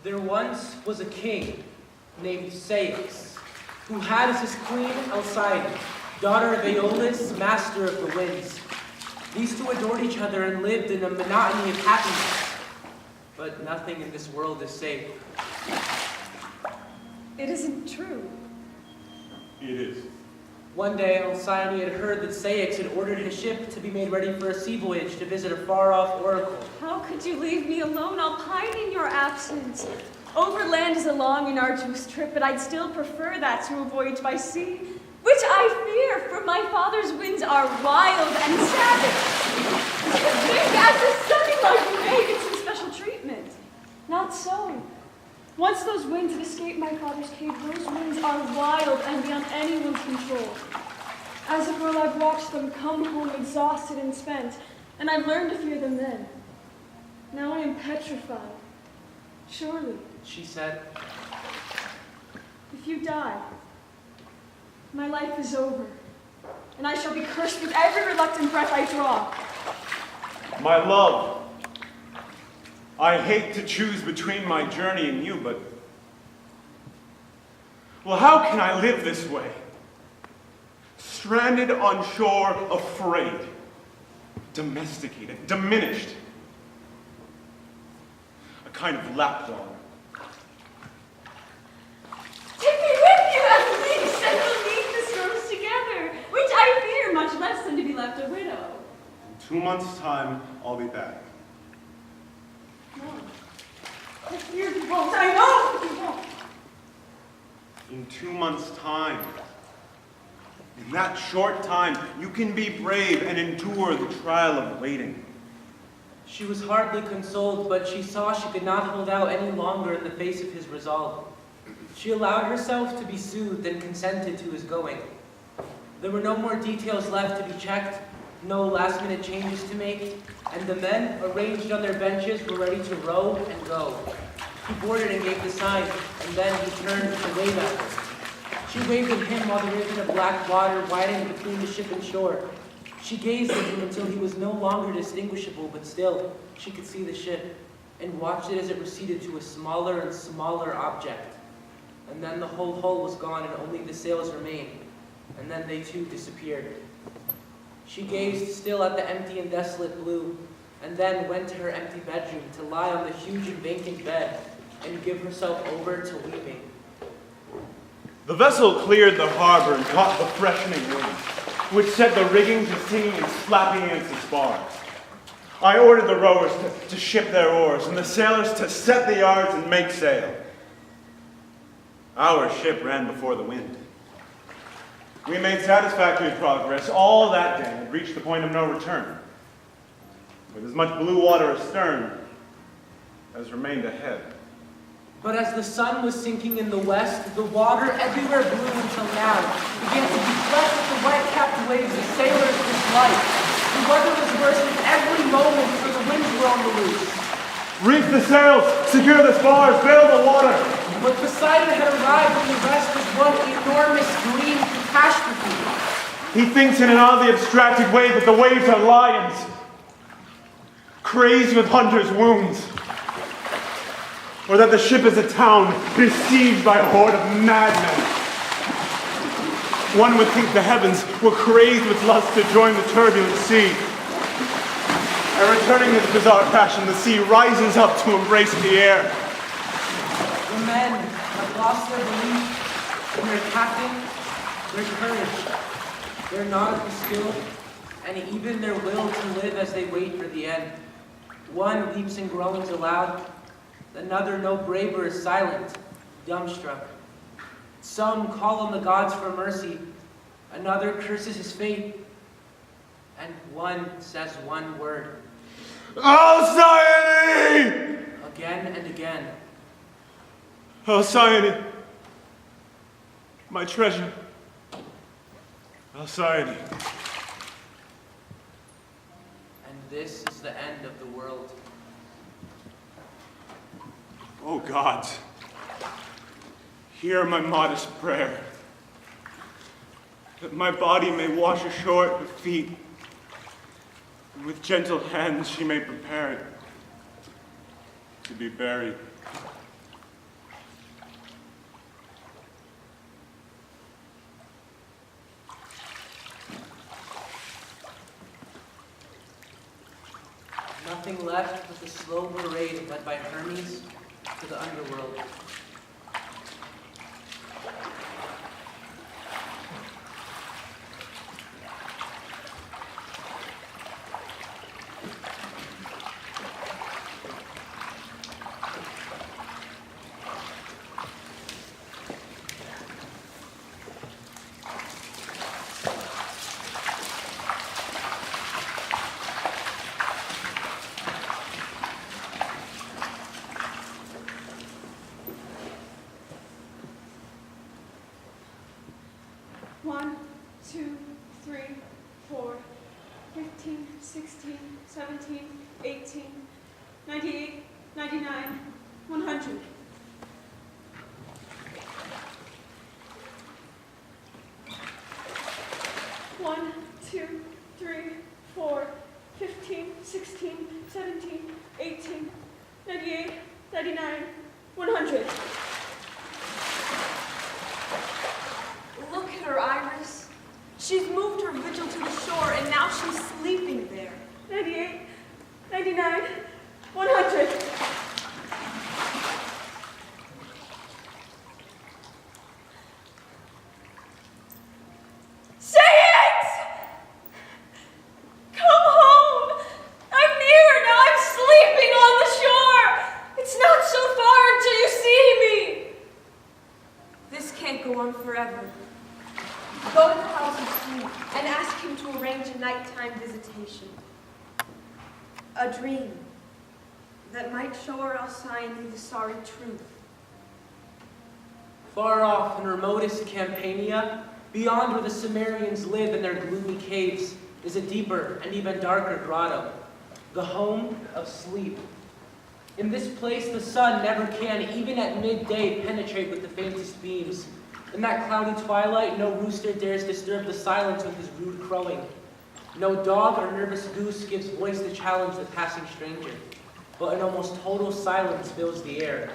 There once was a king named Ceyx, who had as his queen Aleyone, daughter of Aeolus, master of the winds. These two adored each other and lived in a monotony of happiness. But nothing in this world is safe. It isn't true. It is. One day, Aleyone had heard that Ceyx had ordered his ship to be made ready for a sea voyage to visit a far-off oracle. How could you leave me alone? I'll pine in your absence. Overland is a long and arduous trip, but I'd still prefer that to a voyage by sea, which I fear, for my father's winds are wild and savage. You think as a son-in-law you may get some special treatment. Not so. Once those winds had escaped my father's cave, those winds are wild and beyond anyone's control. As a girl, I've watched them come home exhausted and spent, and I've learned to fear them then. Now I am petrified. Surely, She said, if you die, my life is over, and I shall be cursed with every reluctant breath I draw. My love, I hate to choose between my journey and you, but... well, how can I live this way? Stranded on shore, afraid, domesticated, diminished. A kind of lapdog. Take me with you, Eloise, and we'll leave the storms together, which I fear much less than to be left a widow. In 2 months' time, I'll be back. No. I fear you won't. I know you won't. In 2 months' time. In that short time, you can be brave and endure the trial of waiting. She was hardly consoled, but she saw she could not hold out any longer in the face of his resolve. She allowed herself to be soothed and consented to his going. There were no more details left to be checked, no last-minute changes to make, and the men, arranged on their benches, were ready to row and go. He boarded and gave the sign, and then he turned to wave at her. She waved at him while the ribbon of black water widened between the ship and shore. She gazed at him until he was no longer distinguishable, but still, she could see the ship, and watched it as it receded to a smaller and smaller object. And then the whole hull was gone, and only the sails remained, and then they too disappeared. She gazed still at the empty and desolate blue, and then went to her empty bedroom to lie on the huge and vacant bed and give herself over to weeping. The vessel cleared the harbor and caught the freshening wind, which set the rigging to singing and slapping against the spars. I ordered the rowers to ship their oars and the sailors to set the yards and make sail. Our ship ran before the wind. We made satisfactory progress all that day and reached the point of no return, with as much blue water astern as remained ahead. But as the sun was sinking in the west, the water everywhere blue until now began to be flecked with the white-capped waves the sailors disliked. The weather was worsening every moment, for the winds were on the loose. Reef the sails, secure the spars, bail the water. But Poseidon had arrived when the rest was one enormous green catastrophe. He thinks in an oddly abstracted way that the waves are lions, crazed with hunters' wounds, or that the ship is a town besieged by a horde of madmen. One would think the heavens were crazed with lust to join the turbulent sea. And returning to this bizarre passion, the sea rises up to embrace the air. The men have lost their belief in their captain, their courage, their nautical skill, and even their will to live as they wait for the end. One weeps and groans aloud, another no braver is silent, dumbstruck. Some call on the gods for mercy, another curses his fate, and one says one word. Alcyone! Again and again. Alcyone, my treasure. Alcyone. And this is the end of the world. Oh gods, hear my modest prayer, that my body may wash ashore at her feet, and with gentle hands she may prepare it to be buried. left with the slow parade led by Hermes to the underworld. One, 2, 3, 4, 15, 16, 17, 18, 98, 99, 100. One, 2, 3, 4, 15, 16, 17, 18, 98, 99, 100. Look at her, Iris. She's moved her vigil to the shore, and now she's sleeping there. 98, 99, 100. Ceyx! Come home! I'm near, now I'm sleeping on the shore! It's not so far until you see me! This can't go on forever. Go to the house of sleep and ask him to arrange a nighttime visitation. A dream that might show her Alcyone the sorry truth. Far off in remotest Campania, beyond where the Cimmerians live in their gloomy caves, is a deeper and even darker grotto, the home of sleep. In this place, the sun never can, even at midday, penetrate with the faintest beams. In that cloudy twilight, no rooster dares disturb the silence with his rude crowing. No dog or nervous goose gives voice to challenge the passing stranger, but an almost total silence fills the air.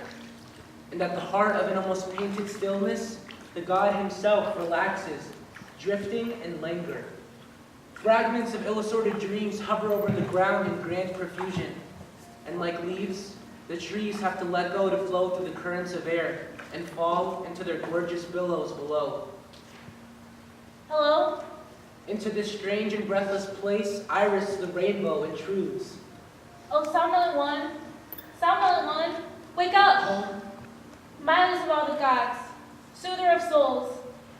And at the heart of an almost painted stillness, the god himself relaxes, drifting in languor. Fragments of ill-assorted dreams hover over the ground in grand profusion, and like leaves, the trees have to let go to flow through the currents of air and fall into their gorgeous billows below. Hello? Into this strange and breathless place, Iris the rainbow intrudes. Oh, Somnolent One. Somnolent One, wake up! Milest of all the gods, soother of souls,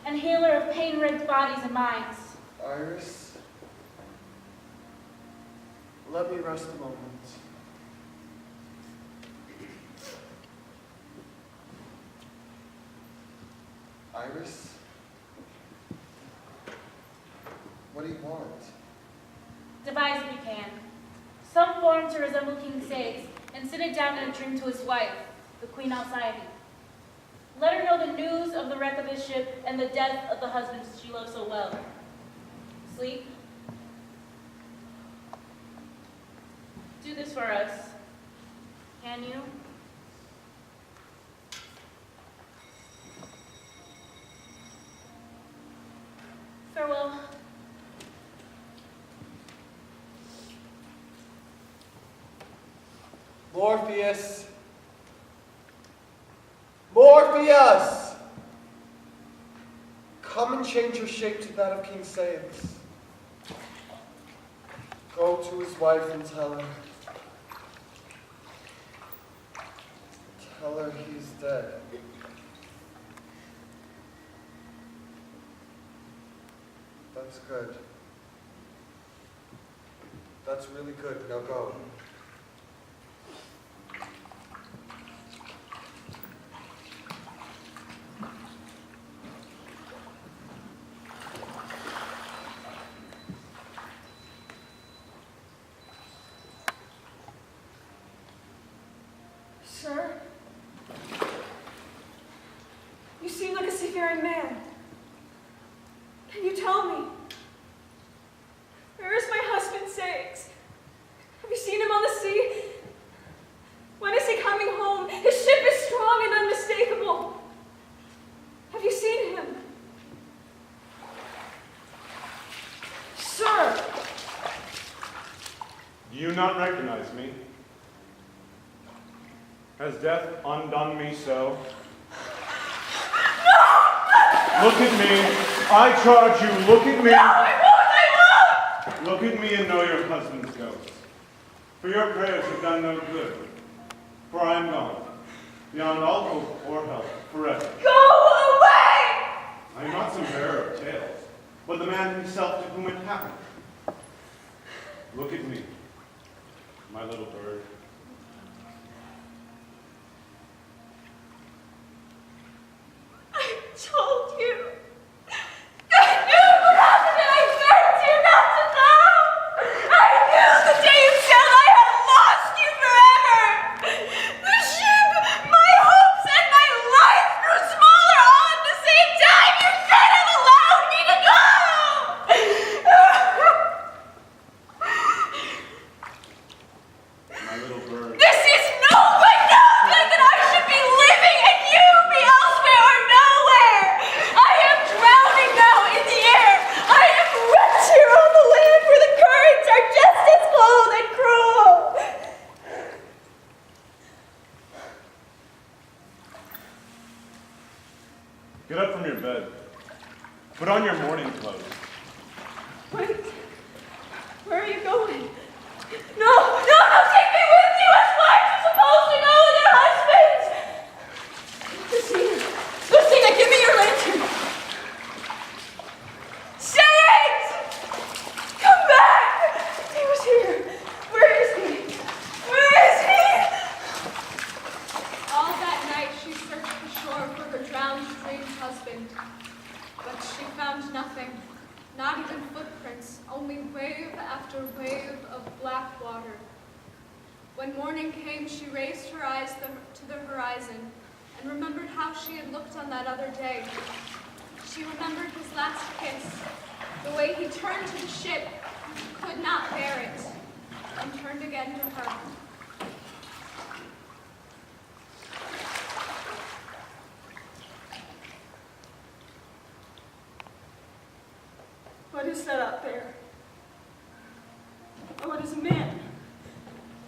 and healer of pain-rent bodies and minds. Iris, let me rest a moment. Iris, what do you want? Devise if you can. Some form to resemble King Ceyx, and sit it down in a dream to his wife, the Queen Alcyone. Let her know the news of the wreck of his ship and the death of the husband she loved so well. Sleep. Do this for us. Can you? Farewell. Morpheus! Morpheus! Come and change your shape to that of King Ceyx. Go to his wife and tell her. Tell her he's dead. That's good. That's really good. Now go. Sir? You seem like a seafaring man. Can you tell me? Where is my husband, Ceyx? Have you seen him on the sea? When is he coming home? His ship is strong and unmistakable. Have you seen him? Sir! Do you not recognize me? Has death undone me so? Look at me. I charge you, look at me. No, I won't! Look at me and know your husband's ghost. For your prayers have done no good. For I am gone, beyond all hope or help, forever. Go away! I am not some bearer of tales, but the man himself to whom it happened. Look at me, my little bird. I told you. I knew what happened and I begged you not to know. I knew the day you said I had lost you forever. The ship, my hopes, and my life grew smaller all at the same time. You should have allowed me to go. My little bird. This is no good that I should be living and you be elsewhere or nowhere. I am drowning now in the air. I am wrecked here on the land where the currents are just as cold and cruel. Get up from your bed. Put on your mourning clothes. Wait, where are you going? No, take me with you. As wives are supposed to go with their husbands. Lucina, give me your lantern. Ceyx! Come back! He was here. Where is he? Where is he? All that night she searched the shore for her drowned strange husband, but she found nothing, not even footprints, only wave after wave of black water. When morning came, she raised her eyes to the horizon and remembered how she had looked on that other day. She remembered his last kiss, the way he turned to the ship, could not bear it, and turned again to her. What is that up there? Oh, it is a man.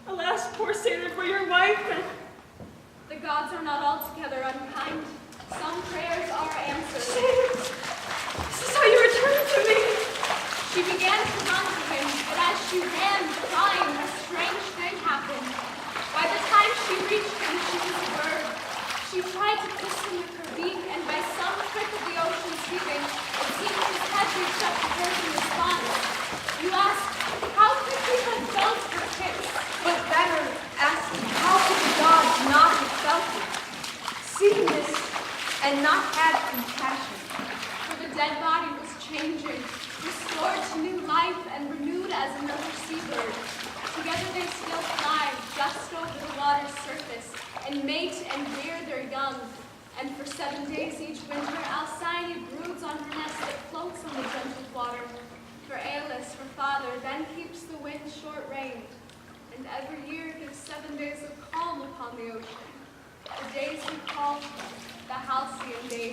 Alas, poor sailor, for your wife and... The gods are not altogether unkind. Some prayers are answered. This is how you return to me. She began to run to him, but as she ran, crying, a strange thing happened. By the time she reached him, she was a bird. She tried to kiss him with her beak, and by some trick of the ocean's heaving, it seemed his head reached up to hers in response. You asked, how could he have felt her kiss? But better, ask, how could the gods not have felt it? Seen this, and not had compassion. For the dead body was changing, restored to new life and renewed as another seabird. Together they still fly just over the water's surface and mate and rear their young. And for 7 days each winter, Alcyone broods on her nest that floats on the gentle water. For Aelus, her father, then keeps the wind short-reined, and every year gives 7 days of calm upon the ocean. The days we call the halcyon days.